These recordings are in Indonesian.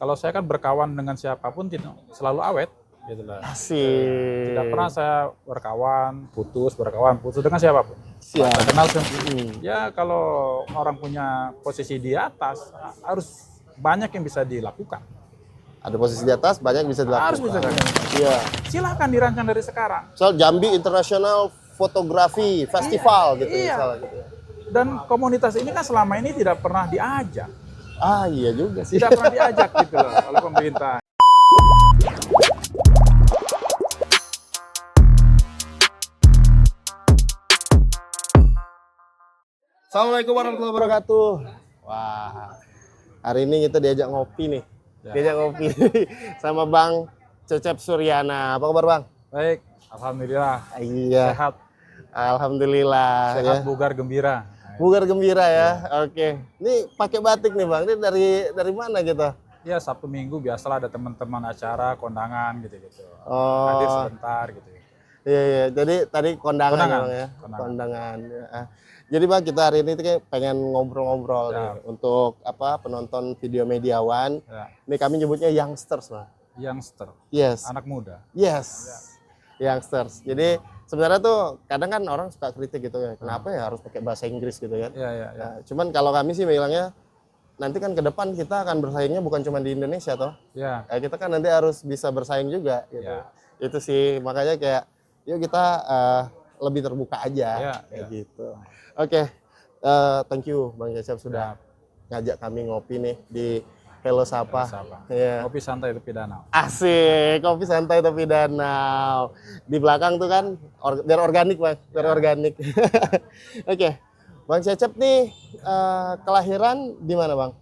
Kalau saya kan berkawan dengan siapapun selalu awet, gitu lah. Asik. Tidak pernah saya berkawan putus dengan siapapun. Siap. Saya kenal ya kalau orang punya posisi di atas harus banyak yang bisa dilakukan. Ada posisi di atas, banyak bisa dilakukan. Harus bisa dilakukan. Iya. Silahkan dirancang dari sekarang. Soal Jambi International Photography Festival gitu Iya. misalnya gitu. Dan komunitas ini kan selama ini tidak pernah diajak. Ah iya juga sih. Tidak pernah diajak gitu loh oleh pemerintah. Assalamualaikum warahmatullahi wabarakatuh. Wah, hari ini kita diajak ngopi nih. Ya. Diajak ngopi sama Bang Cecep Suryana. Apa kabar Bang? Baik, alhamdulillah. Iya. Sehat, Alhamdulillah. sehat, Ya. bugar, gembira. Bugar gembira ya. Oke. Ini pakai batik nih Bang. Ini dari mana gitu? Ya Sabtu Minggu biasalah ada teman-teman acara, kondangan gitu-gitu. Oh. Hadir sebentar gitu. Iya iya. Jadi tadi kondangan, Kondangan. Bang ya. Kondangan. Kondangan. Ya. Jadi Bang kita hari ini tuh kayak pengen ngobrol-ngobrol nih untuk apa penonton video mediawan. Ya. Ini kami nyebutnya youngsters Bang. Youngster, Yes. anak muda. Yes. Youngsters. Jadi sebenarnya tuh kadang kan orang suka kritik gitu ya. Kenapa ya harus pakai bahasa Inggris gitu kan? Iya, iya, iya. Nah, cuman kalau kami sih bilangnya nanti kan ke depan kita akan bersaingnya bukan cuma di Indonesia toh. Ya, Kita kan nanti harus bisa bersaing juga gitu. Ya. Itu sih makanya kayak yuk kita lebih terbuka aja Ya, kayak ya. gitu. Oke. Thank you Bang Cecep sudah ngajak kami ngopi nih di Hello Sapa. Sapa. Iya. Kopi santai tepi danau. Asik, kopi santai tepi danau. Di belakang tuh kan biar organik Bang, biar organik. Oke. Bang Cecep nih kelahiran di mana Bang?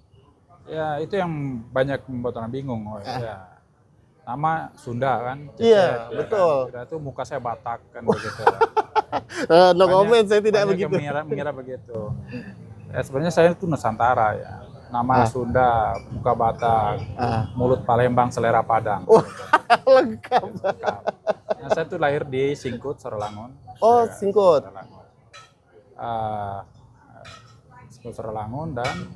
Ya, itu yang banyak membuat orang bingung. Oh, ya. Nama Sunda kan? Iya, Cecep, ya betul. Kan? Kira itu muka saya Batak kan begitu. No comment, saya tidak Banyak begitu. yang mengira begitu. Ya, sebenarnya saya itu Nusantara ya. Nama Sunda, muka Batak, mulut Palembang, selera Padang. Lengkap. Lengkap. Nah, saya tuh lahir di Singkut, Sorolangun. Oh, Singkut. Singkut Sorolangun dan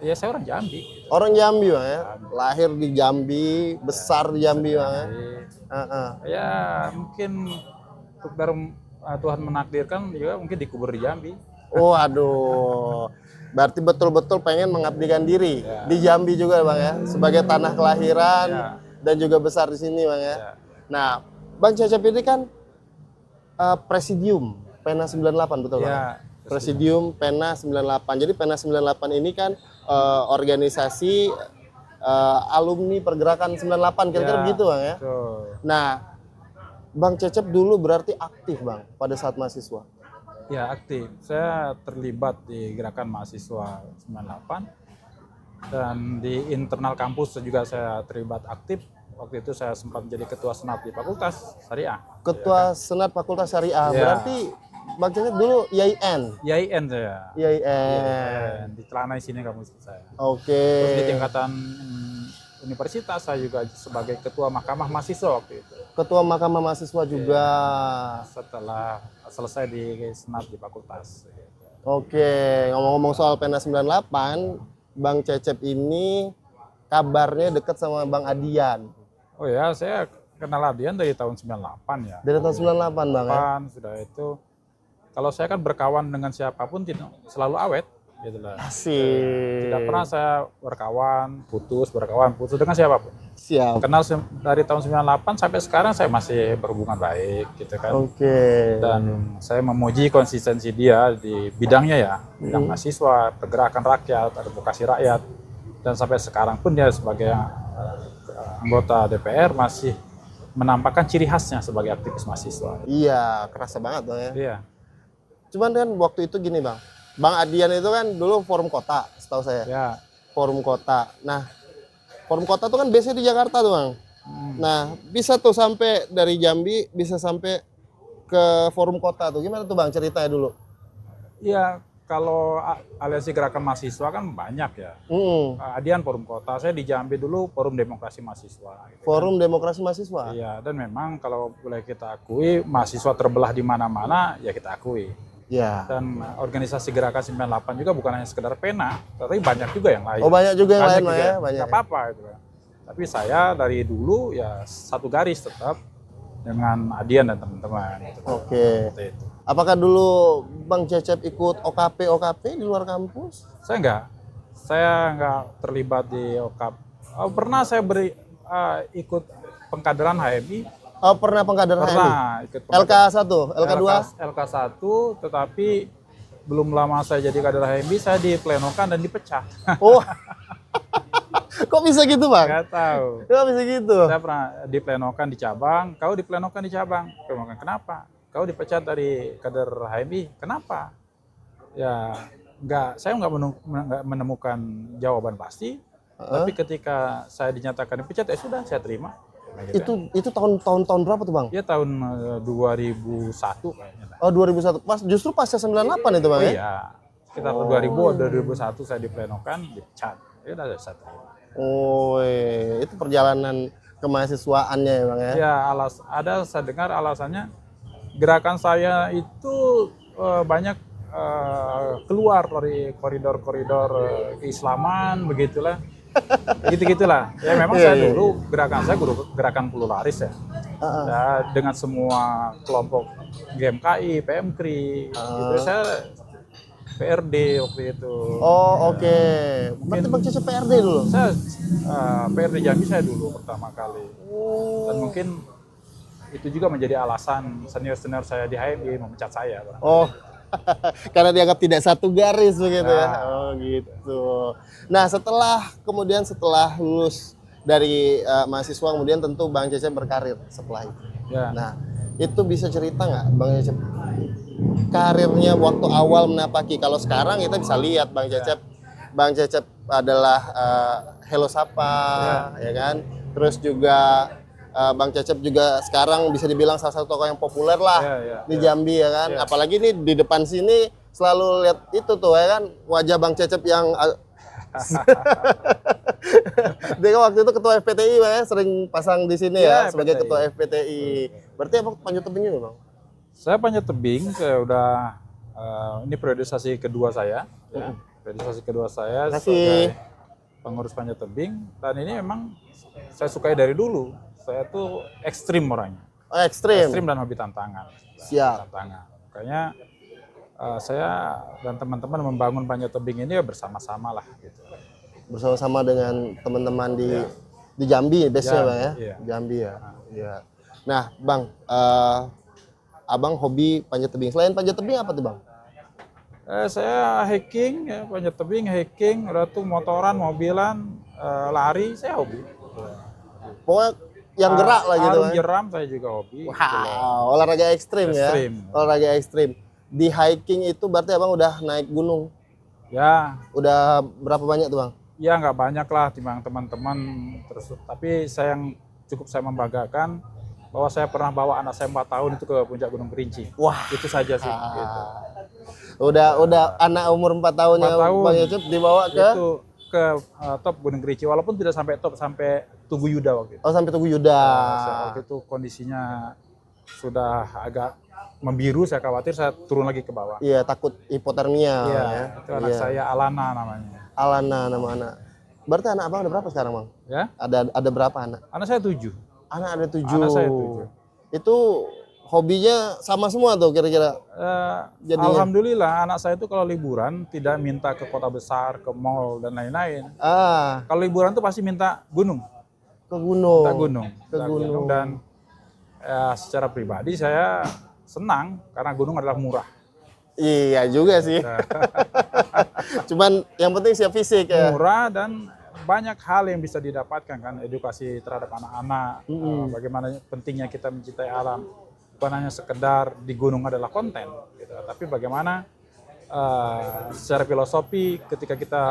ya saya orang Jambi. Gitu. Orang Jambi Bang ya. Lahir di Jambi, besar di Jambi Bang ya. Ya mungkin untuk Tuhan menakdirkan juga mungkin dikubur di Jambi. Oh aduh. Berarti betul-betul pengen mengabdikan diri di Jambi juga Bang ya. Sebagai tanah kelahiran dan juga besar di sini Bang ya. Nah, Bang Cecep ini kan Presidium Pena 98 betul Bang? Ya, Presidium Pena 98. Jadi Pena 98 ini kan organisasi alumni pergerakan 98 kira-kira begitu Bang ya. Betul. Nah, Bang Cecep dulu berarti aktif Bang pada saat mahasiswa. Ya aktif. Saya terlibat di gerakan mahasiswa 98 dan di internal kampus juga saya terlibat aktif. Waktu itu saya sempat menjadi ketua senat di Fakultas Syariah. Ketua Senat Fakultas Syariah. Ya. Berarti Bang Cecep dulu YIN. YIN saya. YIN. Di Telanai sini kampus saya. Oke. Terus di tingkatan universitas saya juga sebagai ketua mahkamah mahasiswa waktu itu. Ketua Mahkamah Mahasiswa juga. Setelah selesai di senat di fakultas. Oke, ngomong-ngomong soal Pena 98, Bang Cecep ini kabarnya dekat sama Bang Adian. Oh ya, saya kenal Adian dari tahun 98 ya. Dari tahun 98 Bang ya? Sudah itu. Kalau saya kan berkawan dengan siapapun selalu awet. Gitu lah. Asik. Tidak pernah saya berkawan putus dengan siapapun. Siap. Kenal dari tahun 98 sampai sekarang saya masih berhubungan baik gitu kan. Oke. Dan saya memuji konsistensi dia di bidangnya ya, bidang mahasiswa, pergerakan rakyat, advokasi rakyat. Dan sampai sekarang pun dia sebagai anggota DPR masih menampakkan ciri khasnya sebagai aktivis mahasiswa. Iya, kerasa banget Bang ya. Iya. Cuman kan waktu itu gini Bang. Bang Adian itu kan dulu forum kota, setahu saya. Ya. Forum kota. Nah, forum kota tuh kan biasanya di Jakarta tuh Bang. Nah, bisa tuh sampai dari Jambi, bisa sampai ke forum kota tuh. Gimana tuh Bang ceritanya dulu? Iya, kalau aliansi gerakan mahasiswa kan banyak ya. Adian forum kota, saya di Jambi dulu forum demokrasi mahasiswa. Gitu Forum Demokrasi Mahasiswa. Iya, dan memang kalau boleh kita akui mahasiswa terbelah di mana-mana ya kita akui. Ya. Dan organisasi Gerakan 98 juga bukan hanya sekedar pena, tapi banyak juga yang lain. Oh, banyak juga yang lain, juga ya, yang banyak. nggak apa-apa gitu kan. Tapi saya dari dulu ya satu garis tetap dengan Adian dan teman-teman. Gitu. Oke. Seperti itu. Apakah dulu Bang Cecep ikut OKP di luar kampus? Saya nggak terlibat di OKAP. Pernah saya ikut pengkaderan HMI. Oh, pernah pengkaderan HMI? Pernah ikut LK1, LK2? LK1, tetapi belum lama saya jadi kader HMI, saya diplenokan dan dipecah. Oh, kok bisa gitu, Bang? Nggak tahu. Kok bisa gitu? Saya pernah diplenokan di cabang, kau diplenokan di cabang. Kenapa? Kau dipecat dari kader HMI, kenapa? Ya, saya nggak menemukan jawaban pasti. Tapi ketika saya dinyatakan dipecat, ya sudah, saya terima. Gitu. Itu tahun berapa tuh, Bang? Ya tahun 2001 kayaknya. Oh, 2001. Justru pasca 98 itu, Bang, ya? Iya. Sekitar 2001 saya diplenokan, dipecat. Ya udah saya terima. Oh, itu perjalanan kemahasiswaannya ya, Bang, ya? Ya, saya dengar alasannya gerakan saya itu banyak keluar dari koridor-koridor keislaman, begitulah. Gitu-gitulah. Ya memang saya dulu gerakan saya gerakan pluralis ya. Ya, dengan semua kelompok GMKI, PMKRI, gitu. Saya PRD waktu itu. Oh, oke. Berarti Bang Cecep PRD dulu? Saya PRD Jambi saya dulu pertama kali. Dan mungkin itu juga menjadi alasan senior-senior saya di HMI memecat saya. Oh, karena dianggap tidak satu garis begitu ya. Oh, gitu. Nah, setelah lulus dari mahasiswa, kemudian tentu Bang Cecep berkarir setelah itu. Ya. Nah, itu bisa cerita nggak Bang Cecep karirnya waktu awal menapaki? Kalau sekarang kita bisa lihat Bang Cecep adalah Hello Sapa, ya kan? Terus juga Bang Cecep juga sekarang bisa dibilang salah satu tokoh yang populer lah di Jambi, ya kan? Apalagi nih di depan sini selalu lihat itu tuh, ya kan, wajah Bang Cecep yang dia kan waktu itu ketua FPTI, Bang, ya, sering pasang di sini ya sebagai FPTI. ketua FPTI. Berarti apa panjat tebing itu, Bang? Saya panjat tebing, ini periodisasi kedua saya. Ya. Periodisasi kedua saya sebagai pengurus panjat tebing, dan ini memang saya sukai dari dulu. Saya tuh ekstrim orangnya. Oh, ekstrim Dan hobi tantangan. Siap. Tantangan. Makanya saya dan teman-teman membangun panjat tebing ini bersama-sama lah gitu. Bersama-sama dengan teman-teman di Jambi, base-nya, Bang, ya? Iya. Jambi ya. Iya. Nah, Bang, Abang hobi panjat tebing. Selain panjat tebing apa tuh, Bang? Saya hiking, ya, panjat tebing, hiking, udah tuh motoran, mobilan, lari, saya hobi. Pokoknya yang gerak lah gitu, Bang. Jeram saya juga hobi. Wow, olahraga ekstrim ya. Olahraga ekstrim. Di hiking itu berarti Abang udah naik gunung? Ya. Udah berapa banyak tuh, Bang? Ya nggak banyak lah timbang teman-teman. Tapi saya membanggakan bahwa saya pernah bawa anak saya 4 tahun itu ke puncak Gunung Kerinci. Wah, itu saja sih. Gitu. Udah anak umur 4 tahunnya 4 tahun, Bang Cecep dibawa ke top Gunung Kerinci, walaupun tidak sampai top, sampai Tugu Yuda waktu itu. Oh, sampai Tugu Yuda. Waktu itu kondisinya sudah agak membiru, saya khawatir saya turun lagi ke bawah. Iya, takut hipotermia. Iya, ya. itu anak saya Alana namanya. Alana nama anak. Berarti anak Abang ada berapa sekarang, Bang? Ya? Ada berapa anak? Anak saya 7. Anak ada 7. Anak saya 7. Itu hobinya sama semua tuh kira-kira? Alhamdulillah anak saya itu kalau liburan tidak minta ke kota besar, ke mall dan lain-lain. Kalau liburan tuh pasti minta gunung. Ke gunung. Ke gunung. Dan secara pribadi saya senang karena gunung adalah murah. Iya juga sih. Cuman yang penting siap fisik ya. Murah dan banyak hal yang bisa didapatkan kan, edukasi terhadap anak-anak, bagaimana pentingnya kita mencintai alam. Bukan hanya sekedar di gunung adalah konten, gitu. Tapi bagaimana secara filosofi ketika kita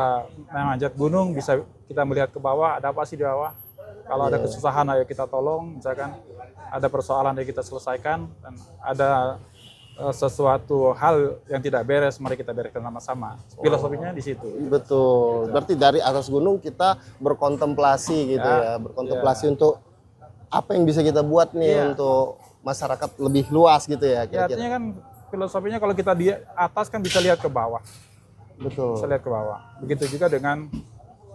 menanjak gunung bisa kita melihat ke bawah, ada apa sih di bawah. Kalau ada kesusahan ayo kita tolong, misalkan ada persoalan yang kita selesaikan, dan ada sesuatu hal yang tidak beres, mari kita bereskan sama-sama. Filosofinya di situ. Betul. Berarti dari atas gunung kita berkontemplasi gitu ya, berkontemplasi untuk apa yang bisa kita buat nih untuk masyarakat lebih luas gitu ya. Ya, artinya kan filosofinya kalau kita di atas kan bisa lihat ke bawah, Betul. bisa lihat ke bawah. Begitu juga dengan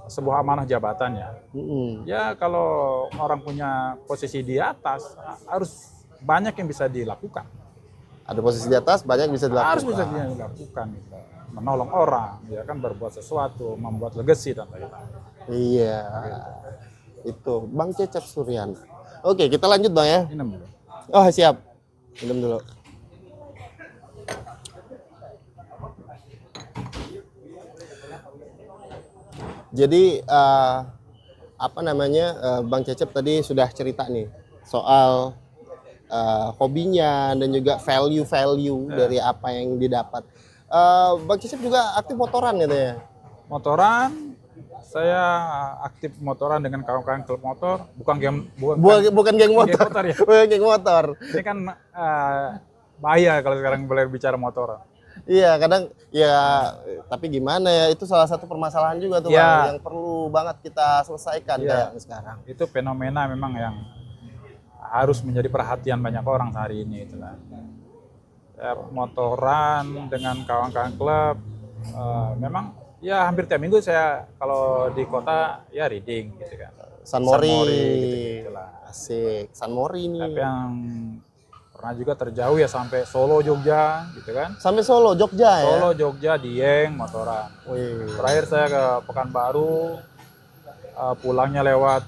sebuah amanah jabatan ya. Ya kalau orang punya posisi di atas harus banyak yang bisa dilakukan. Ada posisi di atas, banyak bisa dilakukan. Harus bisa dilakukan gitu. Menolong orang, ya kan, berbuat sesuatu, membuat legacy dan lain-lain. Iya. Itu Bang Cecep Suryana. Oke, kita lanjut Bang ya. Minum dulu. Oh, siap. Minum dulu. Jadi apa namanya, Bang Cecep tadi sudah cerita nih soal hobinya dan juga value-value dari apa yang didapat. Bang Cecep juga aktif motoran gitu ya? Motoran, saya aktif motoran dengan kawan-kawan klub motor, bukan Bukan geng motor. geng motor ya. Bukan geng motor. Ini kan bahaya kalau sekarang boleh bicara motor. Iya, kadang ya, tapi gimana ya, itu salah satu permasalahan juga tuh Ya. Bang, yang perlu banget kita selesaikan Ya. kayak sekarang. Itu fenomena memang yang harus menjadi perhatian banyak orang hari ini itulah. Ya, motoran dengan kawan-kawan klub, memang ya hampir tiap minggu saya kalau di kota ya riding gitu kan. San Mori, gitu-gitulah. asik, San Mori nih. Tapi yang pernah juga terjauh ya sampai Solo, Jogja gitu kan. Sampai Solo, Jogja ya? Solo, Jogja, Dieng, motoran. Wih. Terakhir saya ke Pekanbaru, pulangnya lewat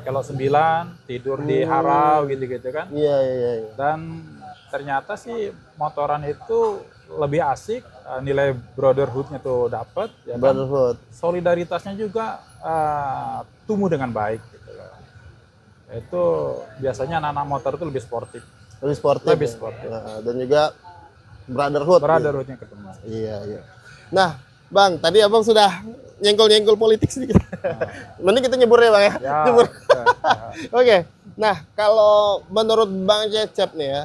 Kelok 9, tidur di Harau gitu-gitu kan. Iya, iya, iya. Dan ternyata sih motoran itu lebih asik, nilai brotherhood-nya tuh dapet, ya kan? Brotherhood. Solidaritasnya juga tumbuh dengan baik gitu loh. Itu biasanya anak-anak motor itu lebih sportif. Lebih sportif. Lebih ya? sportif. Nah, dan juga brotherhood. Brotherhood-nya ketemu. Iya, iya. Nah, Bang, tadi Abang sudah nyenggol-nyenggol politik sedikit. Mending kita nyebur ya, Bang ya? Ya, Nyebur. ya. Oke. Nah, kalau menurut Bang Cecep nih ya.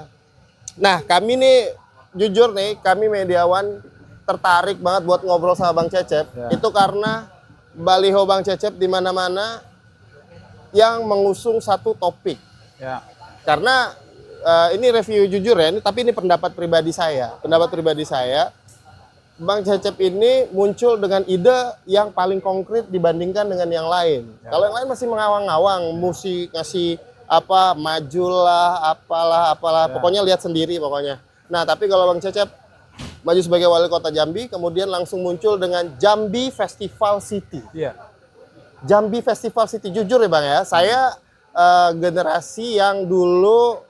Nah, kami nih jujur nih, kami mediawan tertarik banget buat ngobrol sama Bang Cecep. Ya. Itu karena baliho Bang Cecep di mana-mana yang mengusung satu topik. Ya. Karena ini review jujur ya, tapi ini pendapat pribadi saya. Pendapat pribadi saya, Bang Cecep ini muncul dengan ide yang paling konkret dibandingkan dengan yang lain. Ya. Kalau yang lain masih mengawang-awang, musik ngasih apa, majulah, apalah, Ya. pokoknya lihat sendiri pokoknya. Nah, tapi kalau Bang Cecep maju sebagai wali kota Jambi, kemudian langsung muncul dengan Jambi Festival City. Iya. Jambi Festival City, jujur ya Bang ya, saya generasi yang dulu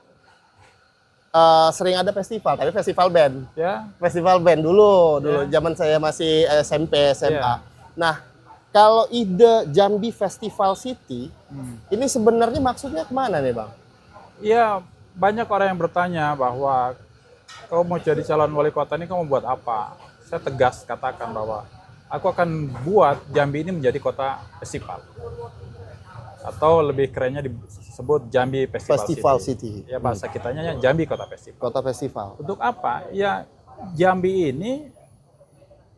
sering ada festival, tapi festival band. Ya. Festival band dulu Ya. zaman saya masih SMP, SMA. Ya. Nah, kalau ide Jambi Festival City, ini sebenarnya maksudnya kemana nih Bang? Iya, banyak orang yang bertanya bahwa kau mau jadi calon wali kota ini kau mau buat apa? Saya tegas katakan bahwa aku akan buat Jambi ini menjadi kota festival. Atau lebih kerennya disebut Jambi Festival City. Ya bahasa kitanya Jambi Kota Festival. Kota festival. Untuk apa? Ya Jambi ini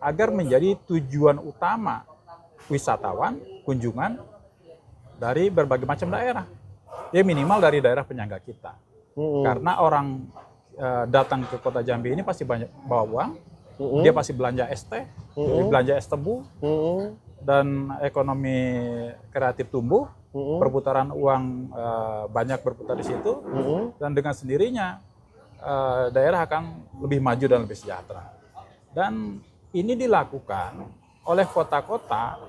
agar menjadi tujuan utama wisatawan, kunjungan dari berbagai macam daerah. Ya minimal dari daerah penyangga kita. Karena orang datang ke kota Jambi ini pasti banyak bawa uang, dia pasti belanja es teh, belanja es tebu, dan ekonomi kreatif tumbuh, perputaran uang banyak berputar di situ, dan dengan sendirinya daerah akan lebih maju dan lebih sejahtera. Dan ini dilakukan oleh kota-kota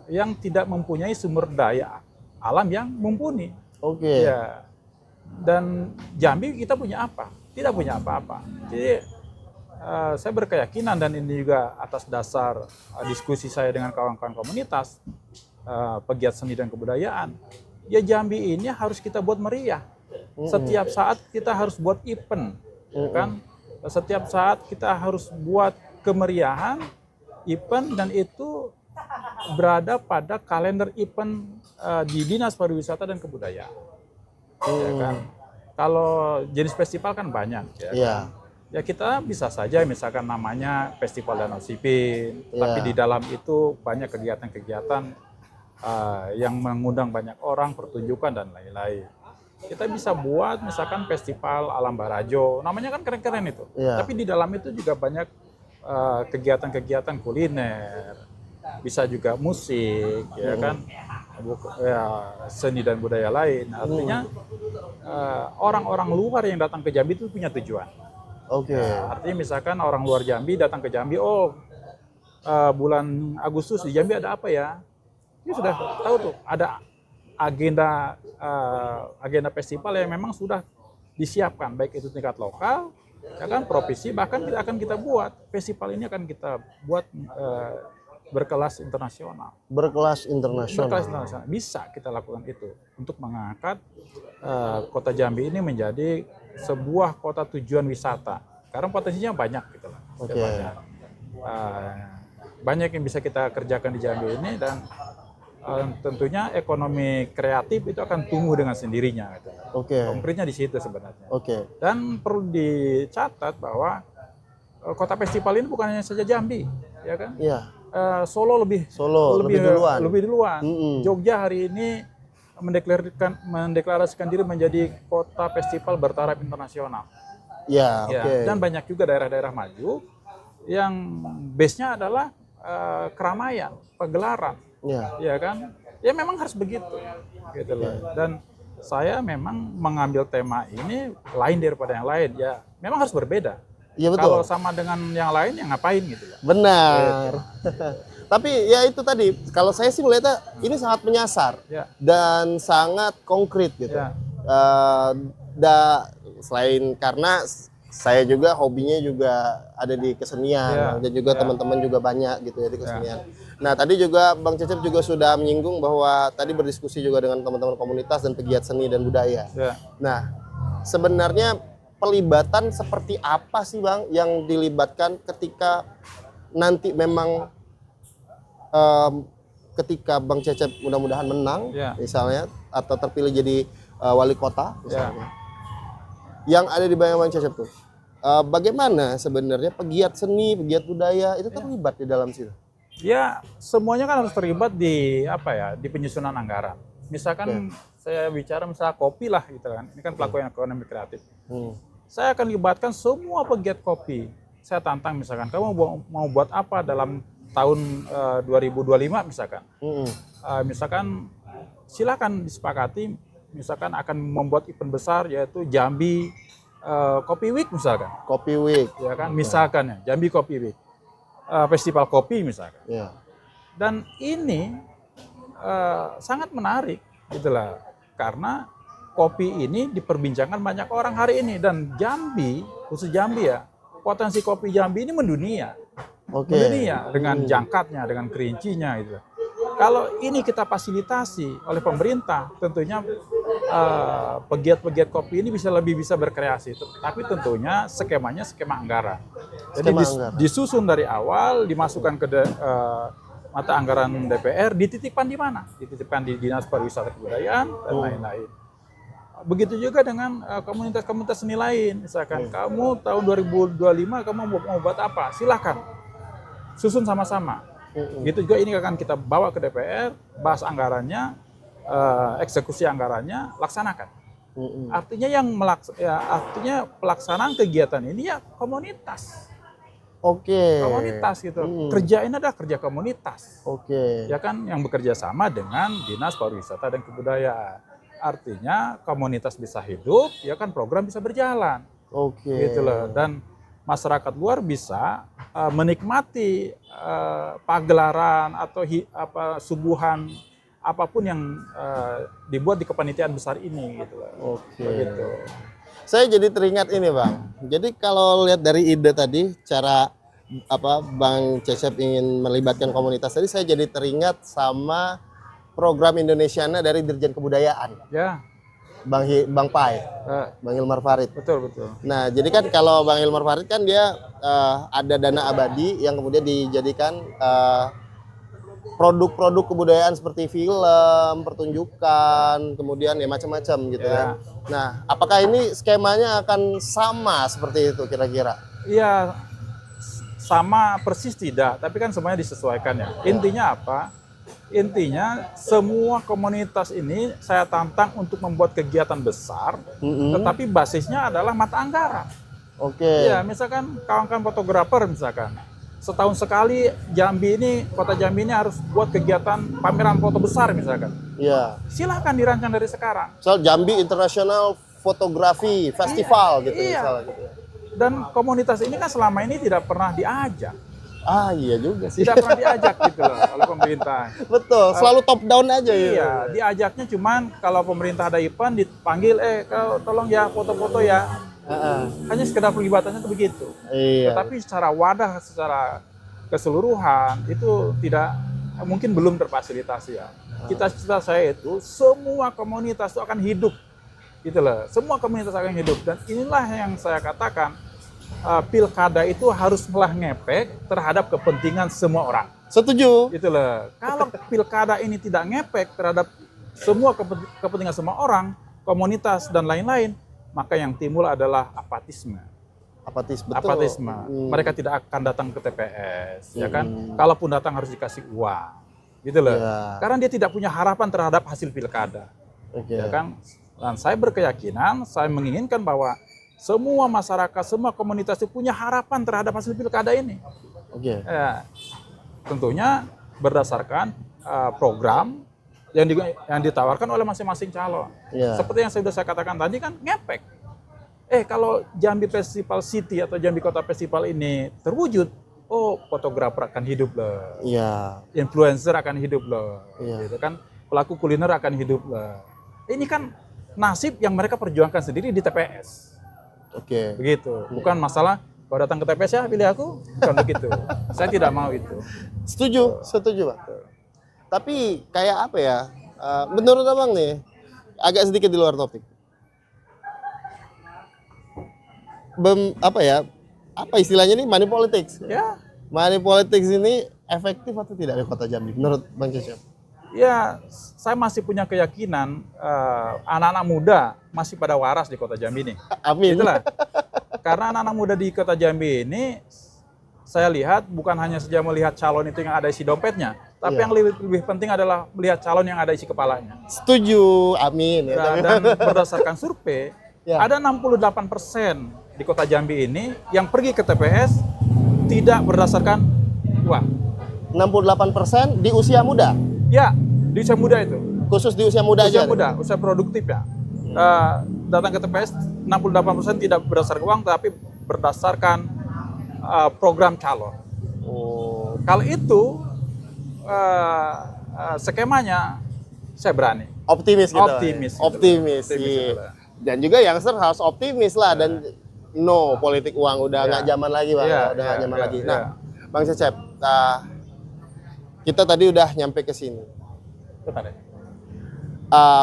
yang tidak mempunyai sumber daya alam yang mumpuni. Oke. Ya. Dan Jambi kita punya apa? Tidak punya apa-apa. Jadi saya berkeyakinan, dan ini juga atas dasar diskusi saya dengan kawan-kawan komunitas pegiat seni dan kebudayaan. Ya Jambi ini harus kita buat meriah. Setiap saat kita harus buat event, kan? Setiap saat kita harus buat kemeriahan, event, dan itu berada pada kalender event di Dinas Pariwisata dan Kebudayaan. Ya kan? Kalau jenis festival kan banyak, ya. Iya. Kan? Ya kita bisa saja misalkan namanya Festival Danau Sipin, Iya. tapi di dalam itu banyak kegiatan-kegiatan yang mengundang banyak orang, pertunjukan dan lain-lain. kita bisa buat misalkan festival Alam Barajo, namanya kan keren-keren itu. Iya. Tapi di dalam itu juga banyak kegiatan-kegiatan kuliner, bisa juga musik, ya kan, ya, seni dan budaya lain. Artinya orang-orang luar yang datang ke Jambi itu punya tujuan. Oke. Artinya misalkan orang luar Jambi datang ke Jambi, oh bulan Agustus di Jambi ada apa ya? Dia sudah tahu tuh ada agenda festival yang memang sudah disiapkan, baik itu tingkat lokal, ya kan, provinsi, bahkan kita buat festival ini akan kita buat berkelas internasional. Berkelas internasional. Berkelas internasional bisa kita lakukan itu untuk mengangkat kota Jambi ini menjadi sebuah kota tujuan wisata. Karena potensinya banyak gitu lah. Oke. Banyak yang bisa kita kerjakan di Jambi ini, dan tentunya ekonomi kreatif itu akan tumbuh dengan sendirinya. Gitu. Oke. Konkretnya di situ sebenarnya. Oke. Dan perlu dicatat bahwa kota festival ini bukan hanya saja Jambi, ya kan? Iya. Solo lebih duluan. Lebih duluan. Mm-mm. Jogja hari ini mendeklarasikan diri menjadi kota festival bertaraf internasional. Ya, Ya, oke. dan banyak juga daerah-daerah maju yang base-nya adalah keramaian, pagelaran, Ya. ya kan? Ya memang harus begitu, gitu loh. Dan saya memang mengambil tema ini lain daripada yang lain. Ya, memang harus berbeda. Iya betul. Kalau sama dengan yang lain, ya ngapain gitu loh. Benar. Tapi ya itu tadi, kalau saya sih melihatnya ini sangat menyasar Ya. dan sangat konkret gitu. Ya. Selain karena saya juga hobinya juga ada di kesenian, Ya. dan juga Ya. teman-teman juga banyak gitu ya di kesenian. Nah tadi juga Bang Cecep juga sudah menyinggung bahwa tadi berdiskusi juga dengan teman-teman komunitas dan pegiat seni dan budaya. Ya. Nah sebenarnya pelibatan seperti apa sih Bang yang dilibatkan ketika nanti memang ketika Bang Cecep mudah-mudahan menang Ya. misalnya atau terpilih jadi wali kota misalnya, yang ada di bayang Bang Cecep tuh bagaimana sebenarnya pegiat seni, pegiat budaya itu terlibat di dalam situ? Ya, semuanya kan harus terlibat di di penyusunan anggaran. Misalkan saya bicara misalnya kopi lah gitu kan. Ini kan pelaku ekonomi kreatif. Saya akan libatkan semua pegiat kopi. Saya tantang misalkan, kamu mau buat apa dalam tahun 2025 misalkan. Misalkan silakan disepakati, misalkan akan membuat event besar yaitu Jambi Kopi Week misalkan. Kopi Week. Ya kan, misalkan ya, Jambi Kopi Week. Festival kopi misalkan. Ya. Dan ini sangat menarik gitulah, karena kopi ini diperbincangkan banyak orang hari ini, dan Jambi, khusus Jambi ya, potensi kopi Jambi ini mendunia. Oke. Mendunia dengan jangkatnya, dengan kerincinya gitu. Kalau ini kita fasilitasi oleh pemerintah, tentunya pegiat-pegiat kopi ini lebih bisa berkreasi. Tapi tentunya skemanya skema anggaran. Jadi disusun dari awal, dimasukkan ke mata anggaran DPR, dititipkan di mana? Dititipkan di Dinas Pariwisata Kebudayaan dan lain-lain. Begitu juga dengan komunitas-komunitas seni lain. Misalkan kamu tahun 2025 kamu mau buat apa? Silakan. Susun sama-sama. Gitu juga ini akan kita bawa ke DPR, bahas anggarannya, eksekusi anggarannya, laksanakan. Artinya artinya pelaksanaan kegiatan ini ya komunitas. Oke. Komunitas gitu. Kerja ini adalah kerja komunitas. Oke. Ya kan, yang bekerja sama dengan Dinas Pariwisata dan Kebudayaan. Artinya komunitas bisa hidup, ya kan, program bisa berjalan. Oke. Gitu loh. Dan masyarakat luar bisa menikmati pagelaran atau suguhan apapun yang dibuat di kepanitiaan besar ini gitu loh. Oke. Begitu. Saya jadi teringat ini Bang. Jadi kalau lihat dari ide tadi, cara Bang Cecep ingin melibatkan komunitas tadi, saya jadi teringat sama program Indonesiana dari Dirjen Kebudayaan. Ya. Bang Pai, Bang Hilmar Farid. Betul. Nah, jadi kan kalau Bang Hilmar Farid kan dia ada dana abadi yang kemudian dijadikan produk-produk kebudayaan seperti film, pertunjukan, kemudian ya macam-macam gitu ya. Nah, apakah ini skemanya akan sama seperti itu kira-kira? Iya, sama persis tidak, tapi kan semuanya disesuaikan ya. Intinya apa? intinya semua komunitas ini saya tantang untuk membuat kegiatan besar, tetapi basisnya adalah mata anggaran. Oke. Ya, misalkan kawan-kawan fotografer misalkan, setahun sekali kota Jambi ini harus buat kegiatan pameran foto besar misalkan. Iya. Silahkan dirancang dari sekarang. Soal Jambi International Photography Festival gitu Iya. misalnya gitu. Dan komunitas ini kan selama ini tidak pernah diajak. Ah iya juga sih. Tidak pernah diajak gitu loh oleh pemerintah. Betul, selalu top down aja ya. Iya, diajaknya cuman kalau pemerintah ada event dipanggil, kau tolong ya foto-foto ya. Hanya sekedar pelibatannya itu begitu. Iya. Tetapi secara wadah, secara keseluruhan itu tidak, mungkin belum terfasilitasi ya. Cita-cita saya itu semua komunitas itu akan hidup, gitu loh. Semua komunitas akan hidup, dan inilah yang saya katakan, pilkada itu haruslah ngepek terhadap kepentingan semua orang. Setuju. Gitu loh. Kalau pilkada ini tidak ngepek terhadap semua kepentingan semua orang, komunitas dan lain-lain, maka yang timbul adalah apatisme. Apatisme. Mereka tidak akan datang ke TPS, ya kan? Kalaupun datang harus dikasih uang, gitu loh. Ya. Karena dia tidak punya harapan terhadap hasil pilkada, ya kan? Dan saya berkeyakinan, saya menginginkan bahwa semua masyarakat, semua komunitas itu punya harapan terhadap hasil pilkada ini. Ya, tentunya berdasarkan program yang ditawarkan oleh masing-masing calon. Ya. Seperti yang sudah saya katakan tadi kan, ngepek. Kalau Jambi Festival City atau Jambi Kota Festival ini terwujud, fotografer akan hidup loh. Iya. Influencer akan hidup loh. Iya. Gitu kan? Pelaku kuliner akan hidup loh. Ini kan nasib yang mereka perjuangkan sendiri di TPS. Oke. Begitu. Bukan masalah kalau datang ke TPS ya pilih aku, bukan begitu. Saya tidak mau itu. Setuju, Pak. Tapi kayak apa ya? Menurut Abang nih, agak sedikit di luar topik. Apa istilahnya nih, money politics? Ya. Money politics ini efektif atau tidak di Kota Jambi menurut Bang Cecep? Ya, saya masih punya keyakinan anak-anak muda masih pada waras di Kota Jambi ini. Amin. Itulah. Karena anak-anak muda di Kota Jambi ini, saya lihat bukan hanya saja melihat calon itu yang ada isi dompetnya, tapi yang lebih penting adalah melihat calon yang ada isi kepalanya. Setuju, amin. Dan berdasarkan survei, ada 68% di Kota Jambi ini yang pergi ke TPS tidak berdasarkan uang. 68% di usia muda? Ya, di usia muda itu. Khusus di usia muda usia aja? Muda, usia produktif ya. Datang ke TPS 68% tidak berdasarkan uang, tapi berdasarkan program calon. Kalau itu skemanya, saya berani. Optimis gitu. Optimis. Iya. Dan juga youngster harus optimis lah, dan no politik uang udah nggak zaman lagi Bang. Udah nggak zaman lagi. Nah, Bang Cecep, kita tadi udah nyampe ke sini.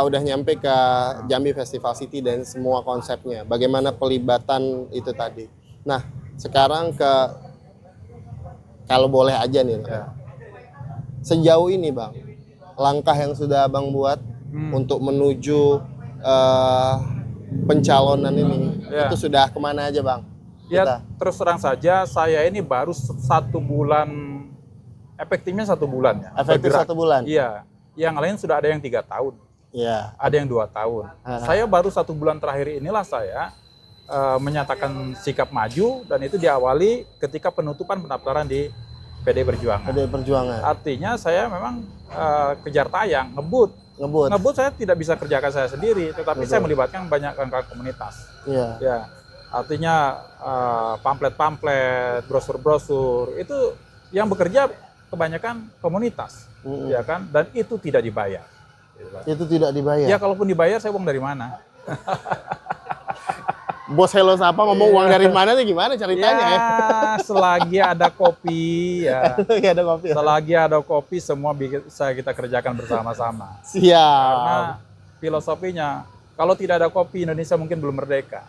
Udah nyampe ke Jambi Festival City dan semua konsepnya. Bagaimana pelibatan itu tadi. Nah, sekarang kalau boleh aja nih. Sejauh ini Bang, langkah yang sudah Abang buat untuk menuju pencalonan ini, itu sudah kemana aja Bang? Ya, terus terang saja, saya ini baru 1 bulan, efektifnya 1 bulan ya. Efektif bergerak. 1 bulan? Iya, yang lain sudah ada yang 3 tahun. Iya. Ada yang 2 tahun. Saya baru 1 bulan terakhir inilah saya menyatakan sikap maju, dan itu diawali ketika penutupan pendaftaran di PD Perjuangan. PD Perjuangan. Artinya saya memang kejar tayang, ngebut saya tidak bisa kerjakan saya sendiri, tetapi saya melibatkan banyak angka komunitas. Iya. Ya, artinya pamflet-pamflet, brosur-brosur itu yang bekerja kebanyakan komunitas, ya kan? Dan itu tidak dibayar. Itu tidak dibayar. Ya, kalaupun dibayar, saya uang dari mana? Bos Hello Sapa ngomong uang dari mana nih, gimana ceritanya ya? Selagi ada kopi ya. Ada kopi. Selagi ada kopi, semua bisa kita kerjakan bersama-sama. Siap. Karena filosofinya, kalau tidak ada kopi, Indonesia mungkin belum merdeka.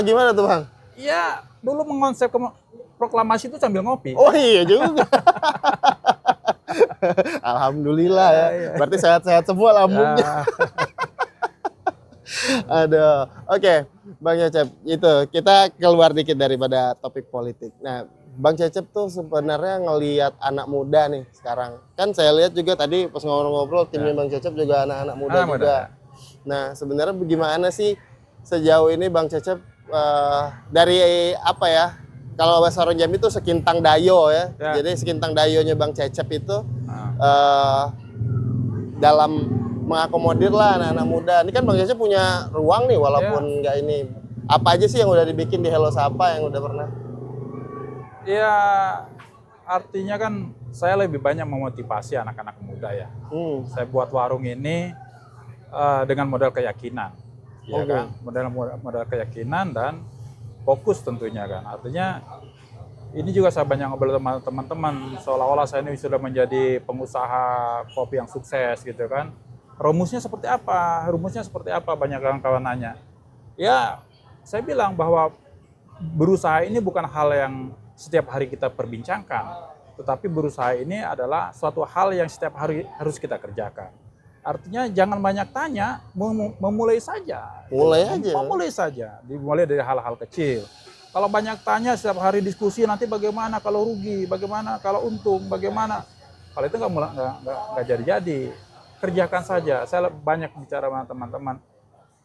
Gimana tuh Bang? Ya, dulu mengonsep proklamasi itu sambil ngopi. Oh iya juga. Alhamdulillah ya. Berarti sehat-sehat semua lambungnya. Aduh. Oke, Bang Cecep, itu kita keluar dikit daripada topik politik. Nah, Bang Cecep tuh sebenarnya ngelihat anak muda nih sekarang. Kan saya lihat juga tadi pas ngobrol-ngobrol timnya Bang Cecep juga anak-anak muda Anak juga. muda. Nah, sebenarnya bagaimana sih sejauh ini Bang Cecep dari apa ya? Kalau bahasa orang Jambi itu sekintang dayo ya. Ya. Jadi sekintang dayonya Bang Cecep itu Nah, dalam mengakomodir lah anak-anak muda. Ini kan Bang Cecep punya ruang nih walaupun nggak ini. Apa aja sih yang udah dibikin di Hello Sapa yang udah pernah? ya artinya kan saya lebih banyak memotivasi anak-anak muda ya. Saya buat warung ini dengan modal keyakinan, ya Oke. kan, modal keyakinan dan fokus tentunya kan. Artinya ini juga saya banyak ngobrol sama teman-teman, seolah-olah saya ini sudah menjadi pengusaha kopi yang sukses gitu kan. Rumusnya seperti apa? Rumusnya seperti apa? Banyak kawan-kawan nanya. Ya, saya bilang bahwa berusaha ini bukan hal yang setiap hari kita perbincangkan, tetapi berusaha ini adalah suatu hal yang setiap hari harus kita kerjakan. Artinya jangan banyak tanya, memulai saja. Mulai aja. Memulai saja, dimulai dari hal-hal kecil. Kalau banyak tanya setiap hari diskusi nanti bagaimana kalau rugi, bagaimana kalau untung, bagaimana. Kalau itu nggak jadi-jadi. Kerjakan saja. Saya banyak bicara sama teman-teman.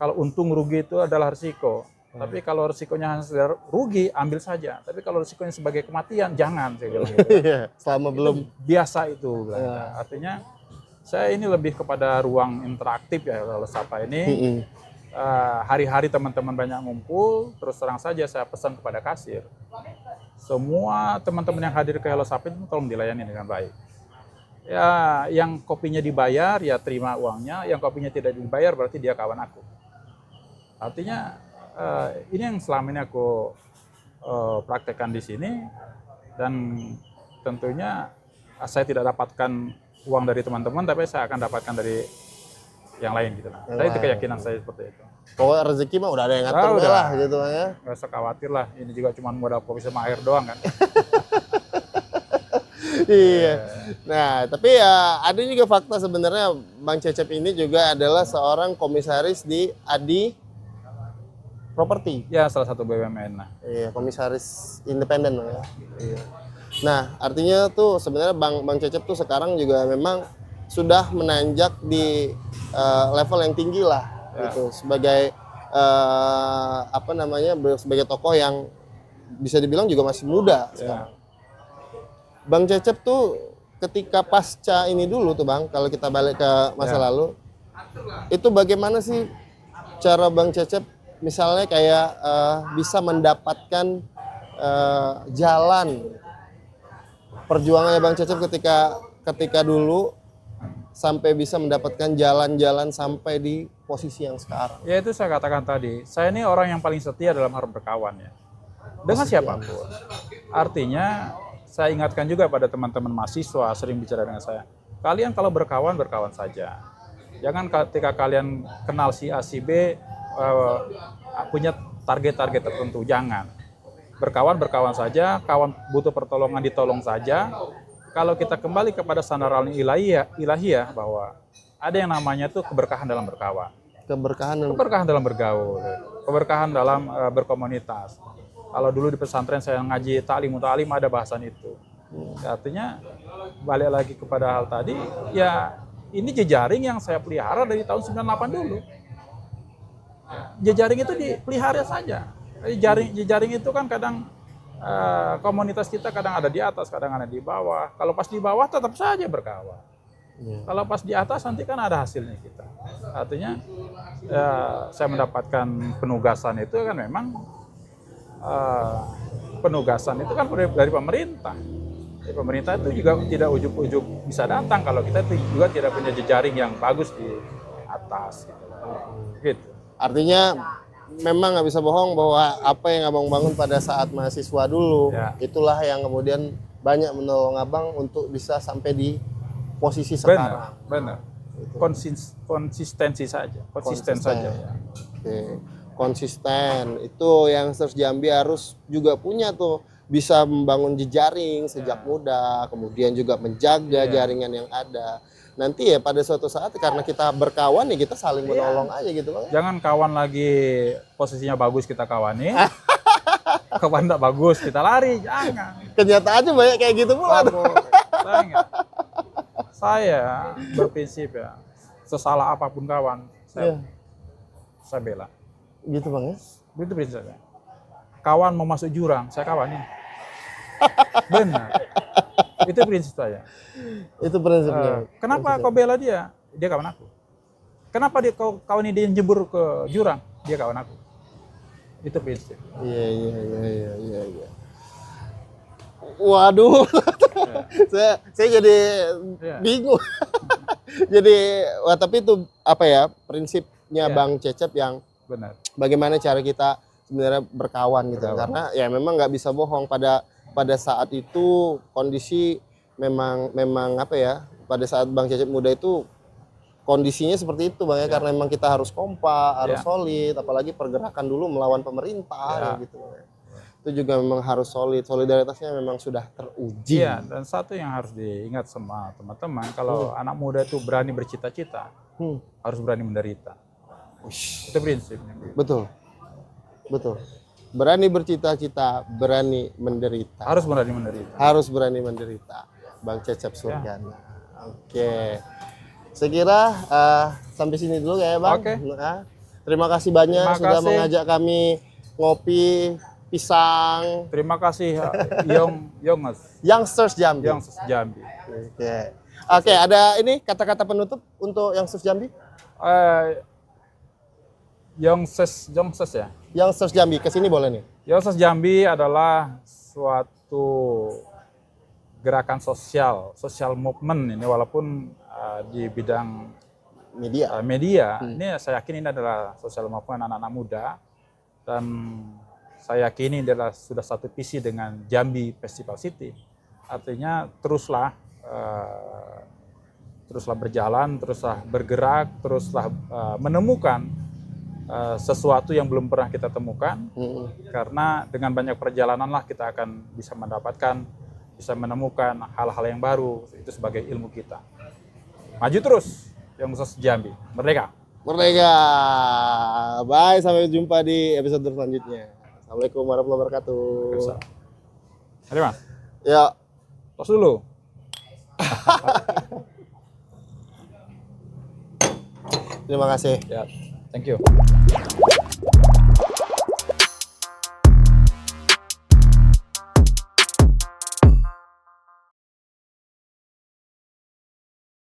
Kalau untung rugi itu adalah risiko. Tapi kalau risikonya hanya sekedar rugi, ambil saja. Tapi kalau risikonya sebagai kematian, jangan. Saya bilang gitu. Iya, selama belum Biasa itu. Artinya saya ini lebih kepada ruang interaktif ya kalau Sapa ini. Hari-hari teman-teman banyak ngumpul, terus terang saja saya pesan kepada kasir. Semua teman-teman yang hadir ke Hello Sapa itu tolong dilayani dengan baik. Ya, yang kopinya dibayar, ya terima uangnya. Yang kopinya tidak dibayar, berarti dia kawan aku. Artinya ini yang selama ini aku praktekkan di sini, dan tentunya saya tidak dapatkan uang dari teman-teman, tapi saya akan dapatkan dari yang lain gitu. Saya itu keyakinan saya seperti itu. pokoknya rezeki mah udah ada yang ngatur udah lah gitu ya. Gak usah khawatir lah, ini juga cuma modal kopi sama air doang kan. Iya. Nah, tapi ya ada juga fakta sebenarnya Bang Cecep ini juga adalah seorang komisaris di Adi Properti. Ya, salah satu BUMN lah. Iya, komisaris independen ya. Iya. Nah, artinya tuh sebenarnya Bang Cecep tuh sekarang juga memang sudah menanjak di level yang tinggi lah gitu sebagai apa namanya sebagai tokoh yang bisa dibilang juga masih muda sekarang. Bang Cecep tuh ketika pasca ini dulu tuh Bang, kalau kita balik ke masa lalu, itu bagaimana sih cara Bang Cecep misalnya kayak bisa mendapatkan jalan perjuangannya Bang Cecep ketika dulu sampai bisa mendapatkan jalan-jalan sampai di posisi yang sekarang. Ya itu saya katakan tadi, saya ini orang yang paling setia dalam hal berkawan ya. Dengan siapapun. Artinya saya ingatkan juga pada teman-teman mahasiswa sering bicara dengan saya. Kalian kalau berkawan, berkawan saja. Jangan ketika kalian kenal si A, si B, punya target-target tertentu. Jangan. Berkawan saja, kawan butuh pertolongan ditolong saja. Kalau kita kembali kepada sandaran ilahiyah bahwa ada yang namanya tuh keberkahan dalam berkawan. Keberkahan dalam bergaul. Keberkahan dalam berkomunitas. Kalau dulu di pesantren saya ngaji ta'lim ada bahasan itu. Artinya balik lagi kepada hal tadi, ya ini jejaring yang saya pelihara dari tahun 98 dulu. Jejaring itu dipelihara saja. Jejaring itu kan kadang komunitas kita kadang ada di atas, kadang ada di bawah. Kalau pas di bawah tetap saja berkawan. Kalau pas di atas nanti kan ada hasilnya kita. Artinya saya mendapatkan penugasan itu kan memang penugasan itu kan dari pemerintah. Jadi pemerintah itu juga tidak ujuk-ujuk bisa datang kalau kita juga tidak punya jejaring yang bagus di atas. Gitu. Artinya memang nggak bisa bohong bahwa apa yang abang bangun pada saat mahasiswa dulu, itulah yang kemudian banyak menolong abang untuk bisa sampai di posisi sekarang. Benar. Konsistensi saja. Konsisten saja. Ya. Oke. Konsisten itu yang Search Jambi harus juga punya tuh, bisa membangun jejaring sejak muda, kemudian juga menjaga jaringan yang ada. Nanti ya pada suatu saat karena kita berkawan ya kita saling menolong aja gitu Bang. Jangan kawan lagi posisinya bagus kita kawani. Kawan tidak bagus, kita lari, jangan. Kenyataannya banyak kayak gitu pula. Saya berprinsip ya, sesalah apapun kawan, Iya. saya bela. Gitu Bang ya. Itu prinsipnya. Kawan mau masuk jurang, saya kawanin. Benar. Itu prinsip saya. Itu prinsipnya. Kenapa kau bela dia? Dia kawan aku. Kenapa kau kawan dia jebur ke jurang? Dia kawan aku. Itu prinsip. Iya. Waduh. saya jadi bingung. Jadi tapi itu apa ya prinsipnya Bang Cecep yang benar. Bagaimana cara kita sebenarnya berkawan gitu. Karena ya memang nggak bisa bohong pada saat itu kondisi memang apa ya, pada saat Bang Cecep muda itu kondisinya seperti itu Bang ya, karena memang kita harus kompak, harus solid, apalagi pergerakan dulu melawan pemerintah gitu. Itu juga memang harus solid, solidaritasnya memang sudah teruji. Iya, dan satu yang harus diingat sama teman-teman, kalau anak muda itu berani bercita-cita, harus berani menderita. Itu prinsipnya. Betul. Berani bercita-cita, berani menderita. Harus berani menderita. Harus berani menderita. Bang Cecep Surgana. Oke. Saya kira sampai sini dulu ya Bang. Oke. Nah, terima kasih banyak sudah mengajak kami ngopi pisang. Terima kasih Youngsters Jambi. Jambi. Oke, ada ini kata-kata penutup untuk Youngsters Jambi? Youngsters ya. Youngsters Jambi, kesini boleh nih. Youngsters Jambi adalah suatu gerakan social movement ini, walaupun di bidang media ini saya yakin ini adalah social movement anak-anak muda, dan saya yakin ini adalah sudah satu visi dengan Jambi Festival City. Artinya teruslah berjalan, teruslah bergerak, teruslah menemukan sesuatu yang belum pernah kita temukan, karena dengan banyak perjalananlah kita akan bisa menemukan hal-hal yang baru, itu sebagai ilmu kita. Maju terus, Youngsters Jambi, merdeka. Bye, sampai jumpa di episode selanjutnya. Assalamualaikum warahmatullahi wabarakatuh. Mari Mas. Ya. Tos dulu. Terima kasih. Ya, thank you.